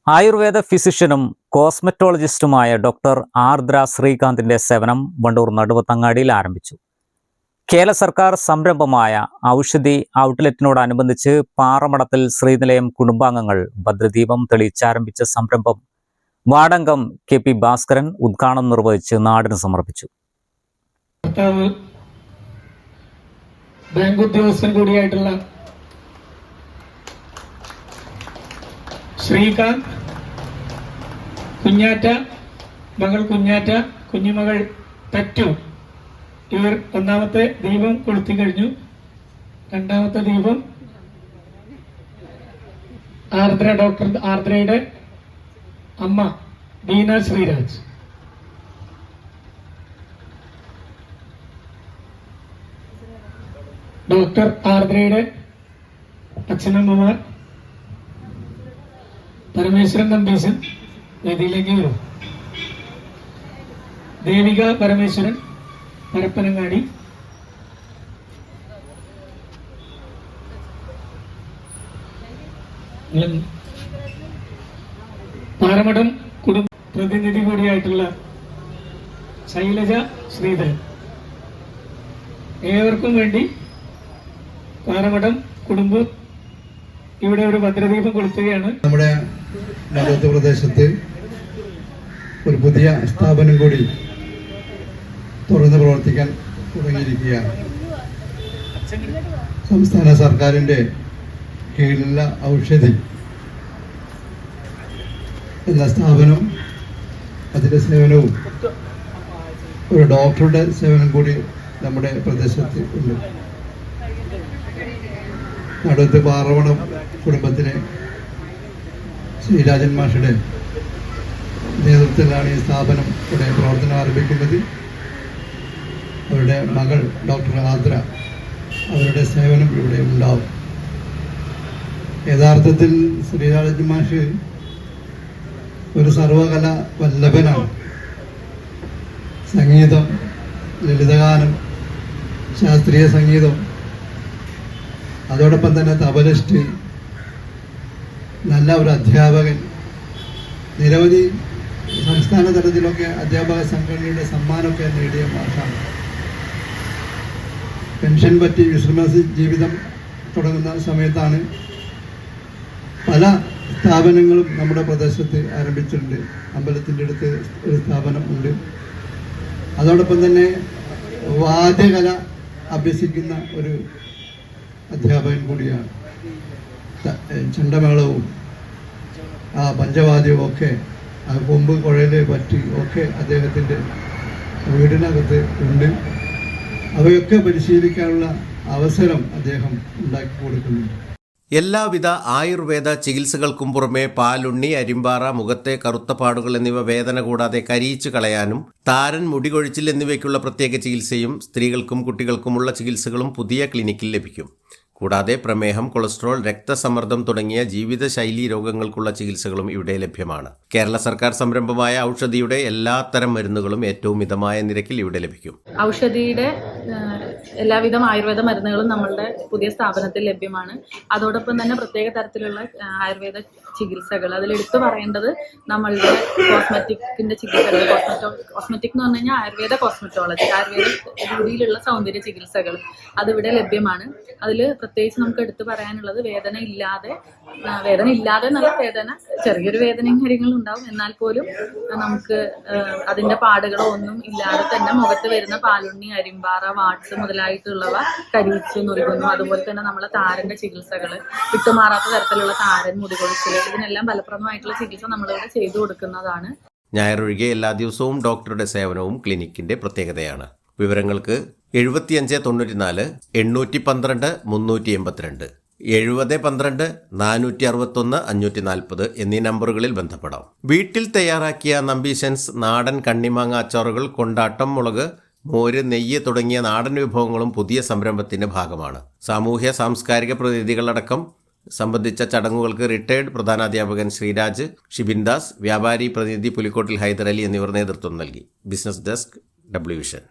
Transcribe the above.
Ayurveda ഫിസിഷ്യനും കോസ്മെറ്റോളജിസ്റ്റുമായ doctor ആർദ്ര ശ്രീകാന്തിന്റെ സേവനം വണ്ടൂർ നടുവത്തങ്ങാടിയിൽ ആരംഭിച്ചു. കേരള സർക്കാർ സംരംഭമായ ഔഷധി ഔട്ട്ലെറ്റിനോടനുബന്ധിച്ച് പാറമടത്തിൽ ശ്രീനിലയം കുടുംബാംഗങ്ങൾ ഭദ്രദീപം തെളിയിച്ചാരംഭിച്ച സംരംഭം വാർഡംഗം KP ഭാസ്കരൻ ഉദ്ഘാടനം നിർവഹിച്ച് നാടിന് സമർപ്പിച്ചു. ബാങ്ക് ഉദ്യോഗസ്ഥൻ കൂടിയായിട്ടുള്ള ശ്രീകാന്ത്, കുഞ്ഞാറ്റ, മകൾ കുഞ്ഞാറ്റ, കുഞ്ഞുമകൾ തറ്റു, ഇവർ ഒന്നാമത്തെ ദീപം കൊളുത്തി കഴിഞ്ഞു. രണ്ടാമത്തെ ദീപം ഡോക്ടർ ആർദ്രയുടെ അമ്മ ബീന ശ്രീരാജ്. ഡോക്ടർ ആർദ്രയുടെ അച്ഛനമ്മമാർ പരമേശ്വരൻ നമ്പീശൻ വേദിയിലേക്ക് വരും. ദേവിക പരമേശ്വരൻ, പരപ്പനങ്ങാടി. പാറമടം കുടുംബ പ്രതിനിധി കൂടിയായിട്ടുള്ള ശൈലജ ശ്രീധരൻ. ഏവർക്കും വേണ്ടി പാറമടം കുടുംബം ഇവിടെ ഒരു ഭദ്രദീപം കൊളുത്തുകയാണ്. നമ്മുടെ നഗരത്തെ പ്രദേശത്ത് ഒരു പുതിയ സ്ഥാപനം കൂടി തുറന്ന് പ്രവർത്തിക്കാൻ തുടങ്ങിയിരിക്കുകയാണ്. സംസ്ഥാന സർക്കാരിൻ്റെ കീഴിലുള്ള ഔഷധി എന്ന സ്ഥാപനം, അതിൻ്റെ സേവനവും ഒരു ഡോക്ടറുടെ സേവനം കൂടി നമ്മുടെ പ്രദേശത്ത് ഉണ്ട്. നടുവത്ത് പാറമടം കുടുംബത്തിലെ ശ്രീരാജൻ മാഷയുടെ നേതൃത്വത്തിലാണ് ഈ സ്ഥാപനം ഇവിടെ പ്രവർത്തനം ആരംഭിക്കുന്നത്. അവരുടെ മകൾ ഡോക്ടർ ആദ്ര, അവരുടെ സേവനം ഇവിടെ ഉണ്ടാവും. യഥാർത്ഥത്തിൽ ശ്രീരാജൻ മാഷ് ഒരു സർവകല വല്ലഭനാണ്. സംഗീതം, ലളിതഗാനം, ശാസ്ത്രീയ സംഗീതം, അതോടൊപ്പം തന്നെ തബലിസ്റ്റ്, നല്ല ഒരു അധ്യാപകൻ, നിരവധി സംസ്ഥാന തലത്തിലൊക്കെ അധ്യാപക സംഘടനയുടെ സമ്മാനമൊക്കെ നേടിയ മാഷാണ്. പെൻഷൻ പറ്റി വിശ്രമ ജീവിതം തുടങ്ങുന്ന സമയത്താണ് പല സ്ഥാപനങ്ങളും നമ്മുടെ പ്രദേശത്ത് ആരംഭിച്ചിട്ടുണ്ട്. അമ്പലത്തിൻ്റെ അടുത്ത് ഒരു സ്ഥാപനം ഉണ്ട്. അതോടൊപ്പം തന്നെ വാദ്യകല അഭ്യസിക്കുന്ന ഒരു അധ്യാപകൻ കൂടിയാണ്. ചെണ്ടമേളവും പഞ്ചവാദ്യവും ഒക്കെ, കൊമ്പ് കുഴല് പറ്റി ഒക്കെ അദ്ദേഹത്തിൻ്റെ വീടിനകത്ത് ഉണ്ട്. അവയൊക്കെ പരിശീലിക്കാനുള്ള അവസരം അദ്ദേഹം ഉണ്ടാക്കി കൊടുക്കുന്നുണ്ട്. എല്ലാവിധ ആയുർവേദ ചികിത്സകൾക്കും പുറമെ പാലുണ്ണി, അരിമ്പാറ, മുഖത്തെ കറുത്ത പാടുകൾ എന്നിവ വേദന കൂടാതെ കരിയിച്ചു കളയാനും താരൻ, മുടികൊഴിച്ചിൽ എന്നിവയ്ക്കുള്ള പ്രത്യേക ചികിത്സയും സ്ത്രീകൾക്കും കുട്ടികൾക്കുമുള്ള ചികിത്സകളും പുതിയ ക്ലിനിക്കിൽ ലഭിക്കും. കൂടാതെ പ്രമേഹം, കൊളസ്ട്രോൾ, രക്തസമ്മർദ്ദം തുടങ്ങിയ ജീവിതശൈലി രോഗങ്ങൾക്കുള്ള ചികിത്സകളും ഇവിടെ ലഭ്യമാണ്. കേരള സർക്കാർ സംരംഭമായ ഔഷധിയുടെ എല്ലാ തരം മരുന്നുകളും ഏറ്റവും മിതമായ നിരക്കിൽ ഇവിടെ ലഭിക്കും. ഔഷധിയുടെ എല്ലാവിധ ആയുർവേദ മരുന്നുകളും നമ്മളുടെ പുതിയ സ്ഥാപനത്തിൽ ലഭ്യമാണ്. അതോടൊപ്പം തന്നെ പ്രത്യേക തരത്തിലുള്ള ആയുർവേദ ചികിത്സകൾ, അതിലെടുത്തു പറയേണ്ടത് നമ്മളുടെ കോസ്മെറ്റിക്കിന്റെ ചികിത്സകൾ. കോസ്മെറ്റിക് എന്ന് പറഞ്ഞു കഴിഞ്ഞാൽ ആയുർവേദ കോസ്മെറ്റോളജി, ആയുർവേദ രീതിയിലുള്ള സൗന്ദര്യ ചികിത്സകൾ അതിവിടെ ലഭ്യമാണ്. അതിൽ പ്രത്യേകിച്ച് നമുക്ക് എടുത്തു പറയാനുള്ളത് വേദന ഇല്ലാതെ നല്ല വേദന, ചെറിയൊരു വേദനയും കാര്യങ്ങളും ഉണ്ടാവും, എന്നാൽ പോലും നമുക്ക് അതിന്റെ പാടുകളോ ഒന്നും ഇല്ലാതെ തന്നെ മുഖത്ത് വരുന്ന പാലുണ്ണി, അരിമ്പാറ, വാട്സ് മുതലായിട്ടുള്ളവ കരിയിച്ചു നുറുകുന്നു. അതുപോലെ തന്നെ നമ്മളെ താരന്റെ ചികിത്സകൾ, വിട്ടുമാറാത്ത തരത്തിലുള്ള താരൻ, മുടികൊഴിച്ചിൽ, ഇതിനെല്ലാം ഫലപ്രദമായിട്ടുള്ള ചികിത്സ നമ്മളിവിടെ ചെയ്തു കൊടുക്കുന്നതാണ്. ഞായറൊഴികെ എല്ലാ ദിവസവും ഡോക്ടറുടെ സേവനവും ക്ലിനിക്കിന്റെ പ്രത്യേകതയാണ്. വിവരങ്ങൾക്ക് 7594 812 382, 7012 461 540 എന്നീ നമ്പറുകളിൽ ബന്ധപ്പെടാം. വീട്ടിൽ തയ്യാറാക്കിയ നമ്പീശൻസ് നാടൻ കണ്ണിമാങ്ങ അച്ചാറുകൾ, കൊണ്ടാട്ടം, മുളക്, മോര്, നെയ്യ് തുടങ്ങിയ നാടൻ വിഭവങ്ങളും പുതിയ സംരംഭത്തിന്റെ ഭാഗമാണ്. സാമൂഹ്യ സാംസ്കാരിക പ്രതിനിധികളടക്കം സംബന്ധിച്ച ചടങ്ങുകൾക്ക് റിട്ടയർഡ് പ്രധാനാധ്യാപകൻ ശ്രീരാജ്, ഷിബിൻദാസ്, വ്യാപാരി പ്രതിനിധി പുലിക്കോട്ടിൽ ഹൈദരലി എന്നിവർ നേതൃത്വം നൽകി. Business desk, W vision.